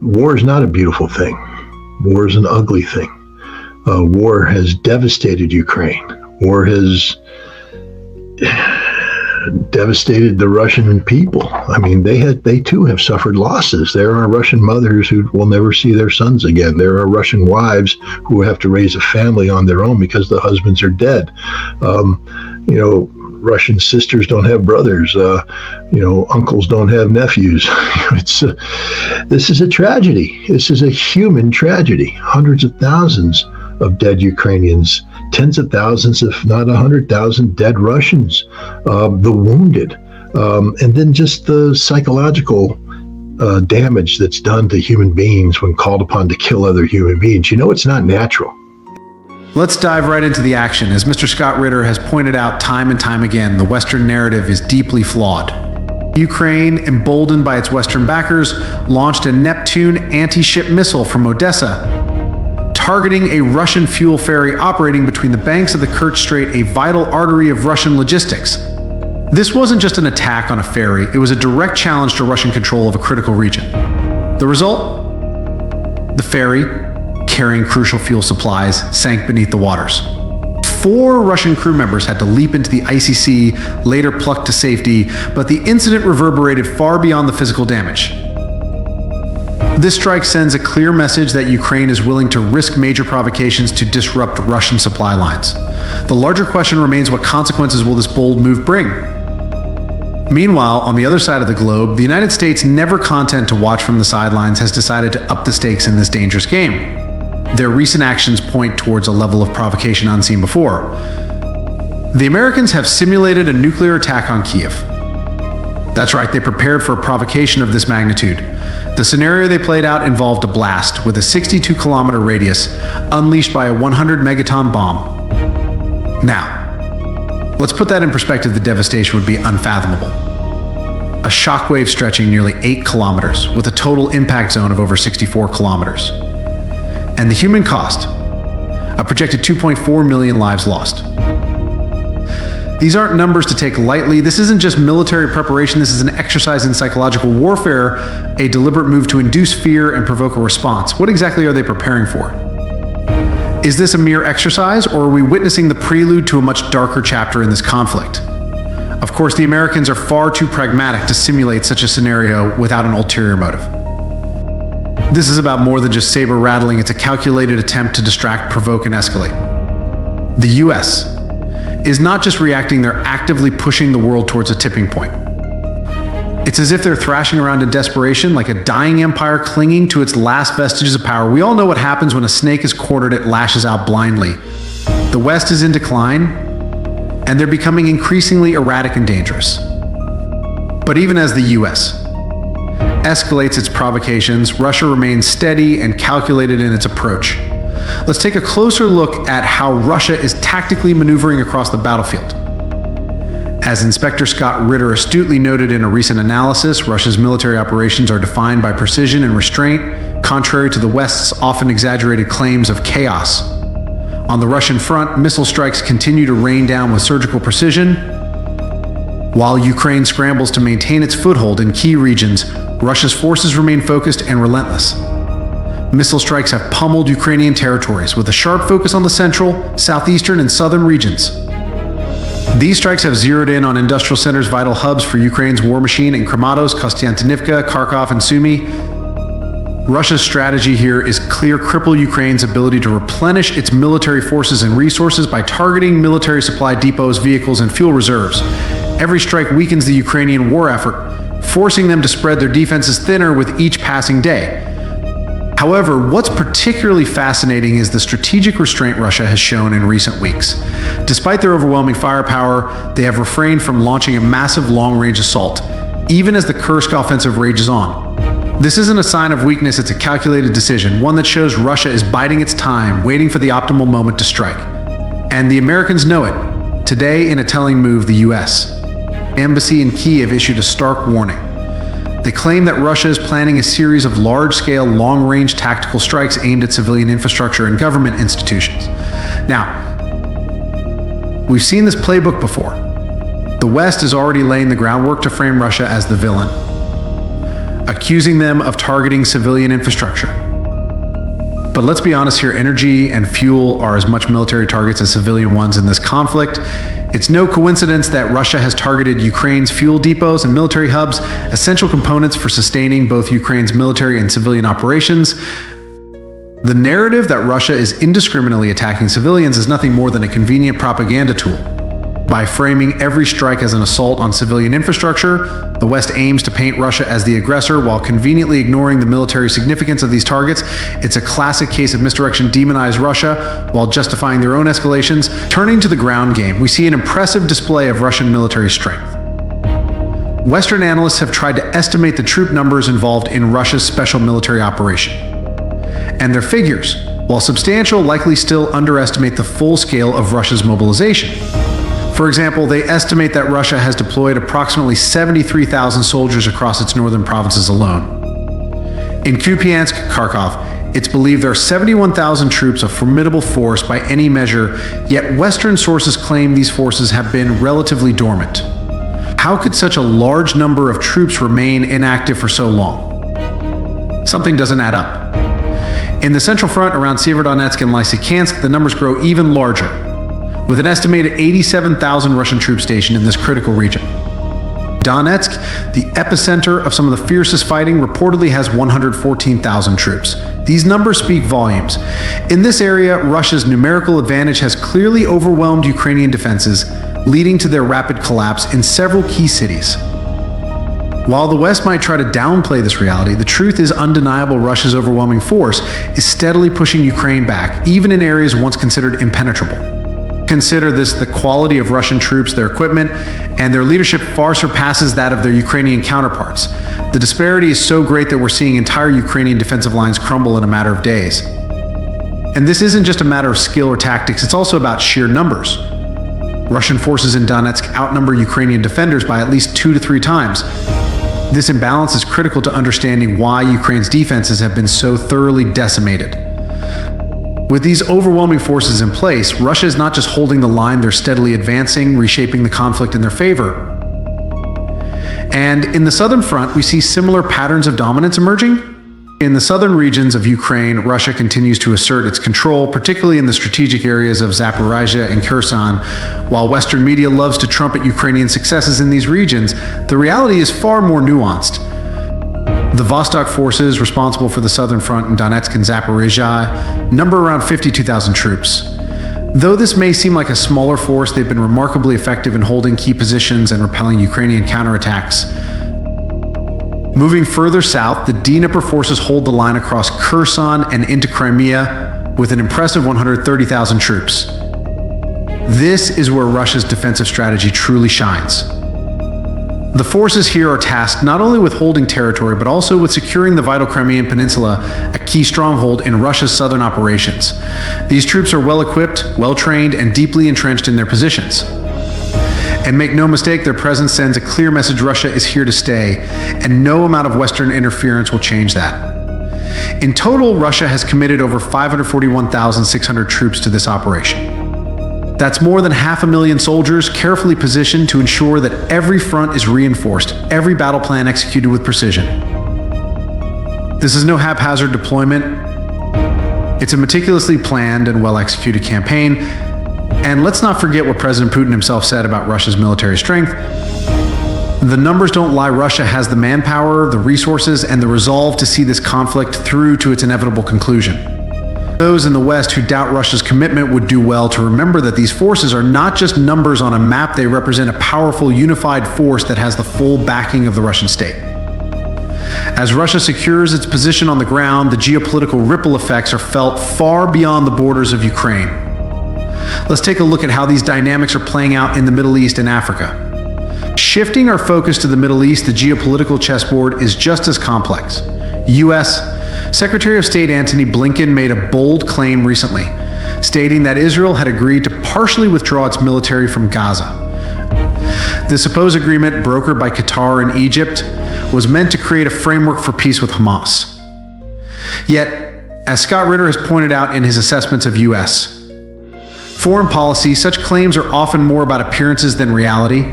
War is not a beautiful thing. War is an ugly thing. War has devastated Ukraine. War has devastated the Russian people. I mean, they too have suffered losses. There are Russian mothers who will never see their sons again. There are Russian wives who have to raise a family on their own because the husbands are dead. Russian sisters don't have brothers. Uncles don't have nephews. This is a tragedy. This is a human tragedy. Hundreds of thousands of dead Ukrainians, tens of thousands, if not 100,000 dead Russians, the wounded, and then just the psychological damage that's done to human beings when called upon to kill other human beings. It's not natural. Let's dive right into the action. As Mr. Scott Ritter has pointed out time and time again, the Western narrative is deeply flawed. Ukraine, emboldened by its Western backers, launched a Neptune anti-ship missile from Odessa, targeting a Russian fuel ferry operating between the banks of the Kerch Strait, a vital artery of Russian logistics. This wasn't just an attack on a ferry, it was a direct challenge to Russian control of a critical region. The result? The ferry, carrying crucial fuel supplies, sank beneath the waters. 4 Russian crew members had to leap into the icy sea, later plucked to safety, but the incident reverberated far beyond the physical damage. This strike sends a clear message that Ukraine is willing to risk major provocations to disrupt Russian supply lines. The larger question remains, what consequences will this bold move bring? Meanwhile, on the other side of the globe, the United States, never content to watch from the sidelines, has decided to up the stakes in this dangerous game. Their recent actions point towards a level of provocation unseen before. The Americans have simulated a nuclear attack on Kyiv. That's right, they prepared for a provocation of this magnitude. The scenario they played out involved a blast with a 62-kilometer radius unleashed by a 100-megaton bomb. Now, let's put that in perspective. The devastation would be unfathomable. A shockwave stretching nearly 8 kilometers with a total impact zone of over 64 kilometers. And the human cost, a projected 2.4 million lives lost. These aren't numbers to take lightly. This isn't just military preparation. This is an exercise in psychological warfare, a deliberate move to induce fear and provoke a response. What exactly are they preparing for? Is this a mere exercise, or are we witnessing the prelude to a much darker chapter in this conflict? Of course, the Americans are far too pragmatic to simulate such a scenario without an ulterior motive. This is about more than just saber rattling. It's a calculated attempt to distract, provoke, and escalate. The US is not just reacting, they're actively pushing the world towards a tipping point. It's as if they're thrashing around in desperation, like a dying empire clinging to its last vestiges of power. We all know what happens when a snake is cornered, it lashes out blindly. The West is in decline, and they're becoming increasingly erratic and dangerous. But even as the US escalates its provocations, Russia remains steady and calculated in its approach. Let's take a closer look at how Russia is tactically maneuvering across the battlefield. As Inspector Scott Ritter astutely noted in a recent analysis, Russia's military operations are defined by precision and restraint, contrary to the West's often exaggerated claims of chaos. On the Russian front, missile strikes continue to rain down with surgical precision, while Ukraine scrambles to maintain its foothold in key regions. Russia's forces remain focused and relentless. Missile strikes have pummeled Ukrainian territories with a sharp focus on the central, southeastern, and southern regions. These strikes have zeroed in on industrial centers, vital hubs for Ukraine's war machine in Kramatorsk, Kostiantynivka, Kharkiv, and Sumy. Russia's strategy here is clear: cripple Ukraine's ability to replenish its military forces and resources by targeting military supply depots, vehicles, and fuel reserves. Every strike weakens the Ukrainian war effort, forcing them to spread their defenses thinner with each passing day. However, what's particularly fascinating is the strategic restraint Russia has shown in recent weeks. Despite their overwhelming firepower, they have refrained from launching a massive long-range assault, even as the Kursk offensive rages on. This isn't a sign of weakness, it's a calculated decision, one that shows Russia is biding its time, waiting for the optimal moment to strike. And the Americans know it. Today, in a telling move, the US Embassy in Kyiv issued a stark warning. They claim that Russia is planning a series of large-scale, long-range tactical strikes aimed at civilian infrastructure and government institutions. Now, we've seen this playbook before. The West is already laying the groundwork to frame Russia as the villain. accusing them of targeting civilian infrastructure. But let's be honest here, energy and fuel are as much military targets as civilian ones in this conflict. It's no coincidence that Russia has targeted Ukraine's fuel depots and military hubs, essential components for sustaining both Ukraine's military and civilian operations. The narrative that Russia is indiscriminately attacking civilians is nothing more than a convenient propaganda tool. By framing every strike as an assault on civilian infrastructure, the West aims to paint Russia as the aggressor while conveniently ignoring the military significance of these targets. It's a classic case of misdirection demonize Russia while justifying their own escalations. Turning to the ground game, we see an impressive display of Russian military strength. Western analysts have tried to estimate the troop numbers involved in Russia's special military operation. And their figures, while substantial, likely still underestimate the full scale of Russia's mobilization. For example, they estimate that Russia has deployed approximately 73,000 soldiers across its northern provinces alone. In Kupiansk, Kharkiv, it's believed there are 71,000 troops, a formidable force by any measure, yet Western sources claim these forces have been relatively dormant. How could such a large number of troops remain inactive for so long? Something doesn't add up. In the central front around Severodonetsk and Lysychansk, the numbers grow even larger, with an estimated 87,000 Russian troops stationed in this critical region. Donetsk, the epicenter of some of the fiercest fighting, reportedly has 114,000 troops. These numbers speak volumes. In this area, Russia's numerical advantage has clearly overwhelmed Ukrainian defenses, leading to their rapid collapse in several key cities. While the West might try to downplay this reality, the truth is undeniable. Russia's overwhelming force is steadily pushing Ukraine back, even in areas once considered impenetrable. Consider this: the quality of Russian troops, their equipment, and their leadership far surpasses that of their Ukrainian counterparts. The disparity is so great that we're seeing entire Ukrainian defensive lines crumble in a matter of days. And this isn't just a matter of skill or tactics, it's also about sheer numbers. Russian forces in Donetsk outnumber Ukrainian defenders by at least 2 to 3 times. This imbalance is critical to understanding why Ukraine's defenses have been so thoroughly decimated. With these overwhelming forces in place, Russia is not just holding the line, they're steadily advancing, reshaping the conflict in their favor. And in the southern front, we see similar patterns of dominance emerging. In the southern regions of Ukraine, Russia continues to assert its control, particularly in the strategic areas of Zaporizhia and Kherson. While Western media loves to trumpet Ukrainian successes in these regions, the reality is far more nuanced. The Vostok forces, responsible for the southern front in Donetsk and Zaporizhia, number around 52,000 troops. Though this may seem like a smaller force, they've been remarkably effective in holding key positions and repelling Ukrainian counterattacks. Moving further south, the Dnieper forces hold the line across Kherson and into Crimea with an impressive 130,000 troops. This is where Russia's defensive strategy truly shines. The forces here are tasked not only with holding territory, but also with securing the vital Crimean Peninsula, a key stronghold in Russia's southern operations. These troops are well-equipped, well-trained, and deeply entrenched in their positions. And make no mistake, their presence sends a clear message: Russia is here to stay, and no amount of Western interference will change that. In total, Russia has committed over 541,600 troops to this operation. That's more than 500,000 soldiers carefully positioned to ensure that every front is reinforced, every battle plan executed with precision. This is no haphazard deployment. It's a meticulously planned and well-executed campaign. And let's not forget what President Putin himself said about Russia's military strength. The numbers don't lie. Russia has the manpower, the resources, and the resolve to see this conflict through to its inevitable conclusion. Those in the West who doubt Russia's commitment would do well to remember that these forces are not just numbers on a map. They represent a powerful, unified force that has the full backing of the Russian state. As Russia secures its position on the ground, the geopolitical ripple effects are felt far beyond the borders of Ukraine. Let's take a look at how these dynamics are playing out in the Middle East and Africa. Shifting our focus to the Middle East, the geopolitical chessboard is just as complex. U.S. Secretary of State Antony Blinken made a bold claim recently, stating that Israel had agreed to partially withdraw its military from Gaza. The supposed agreement, brokered by Qatar and Egypt, was meant to create a framework for peace with Hamas. Yet, as Scott Ritter has pointed out in his assessments of U.S. foreign policy, such claims are often more about appearances than reality.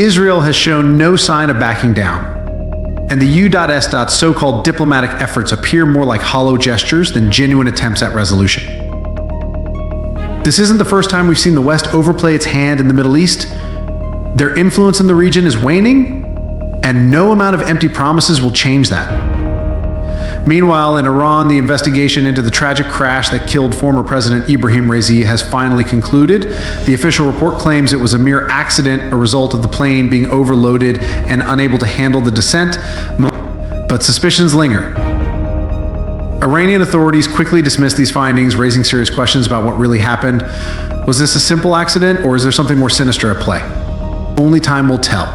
Israel has shown no sign of backing down. And the U.S. so-called diplomatic efforts appear more like hollow gestures than genuine attempts at resolution. This isn't the first time we've seen the West overplay its hand in the Middle East. Their influence in the region is waning, and no amount of empty promises will change that. Meanwhile, in Iran, the investigation into the tragic crash that killed former President Ibrahim Raisi has finally concluded. The official report claims it was a mere accident, a result of the plane being overloaded and unable to handle the descent, but suspicions linger. Iranian authorities quickly dismissed these findings, raising serious questions about what really happened. Was this a simple accident, or is there something more sinister at play? Only time will tell.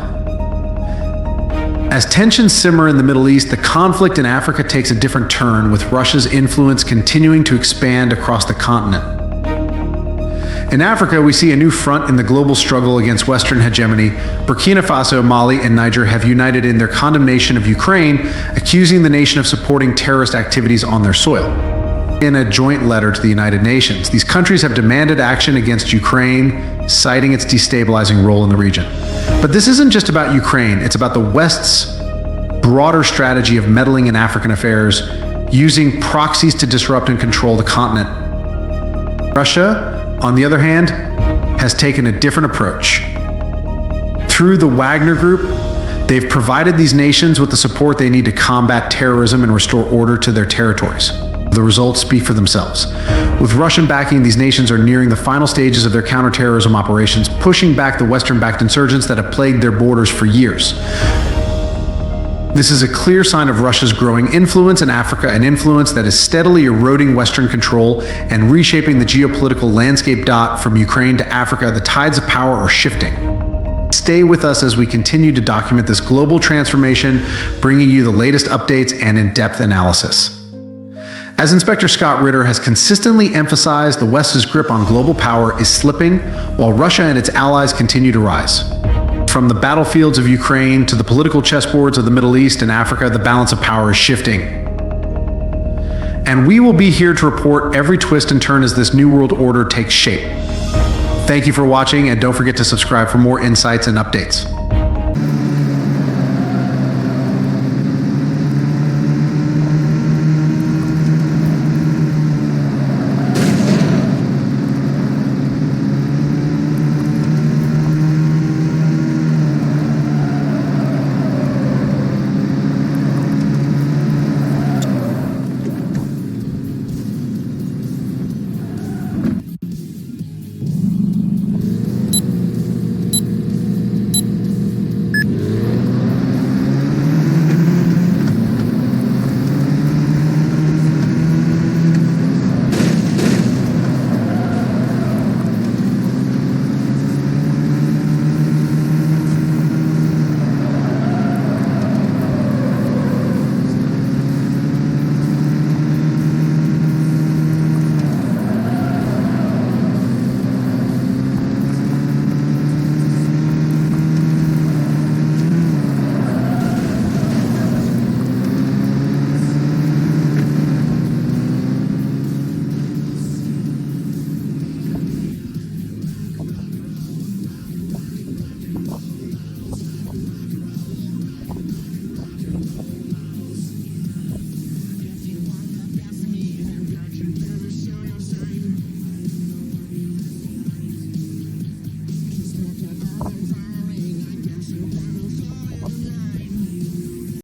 As tensions simmer in the Middle East, the conflict in Africa takes a different turn, with Russia's influence continuing to expand across the continent. In Africa, we see a new front in the global struggle against Western hegemony. Burkina Faso, Mali, and Niger have united in their condemnation of Ukraine, accusing the nation of supporting terrorist activities on their soil. In a joint letter to the United Nations, these countries have demanded action against Ukraine, citing its destabilizing role in the region. But this isn't just about Ukraine, it's about the West's broader strategy of meddling in African affairs, using proxies to disrupt and control the continent. Russia, on the other hand, has taken a different approach. Through the Wagner Group, they've provided these nations with the support they need to combat terrorism and restore order to their territories. The results speak for themselves. With Russian backing, these nations are nearing the final stages of their counterterrorism operations, pushing back the Western-backed insurgents that have plagued their borders for years. This is a clear sign of Russia's growing influence in Africa, an influence that is steadily eroding Western control and reshaping the geopolitical landscape. From Ukraine to Africa, the tides of power are shifting. Stay with us as we continue to document this global transformation, bringing you the latest updates and in-depth analysis. As Inspector Scott Ritter has consistently emphasized, the West's grip on global power is slipping, while Russia and its allies continue to rise. From the battlefields of Ukraine to the political chessboards of the Middle East and Africa, the balance of power is shifting. And we will be here to report every twist and turn as this new world order takes shape. Thank you for watching, and don't forget to subscribe for more insights and updates.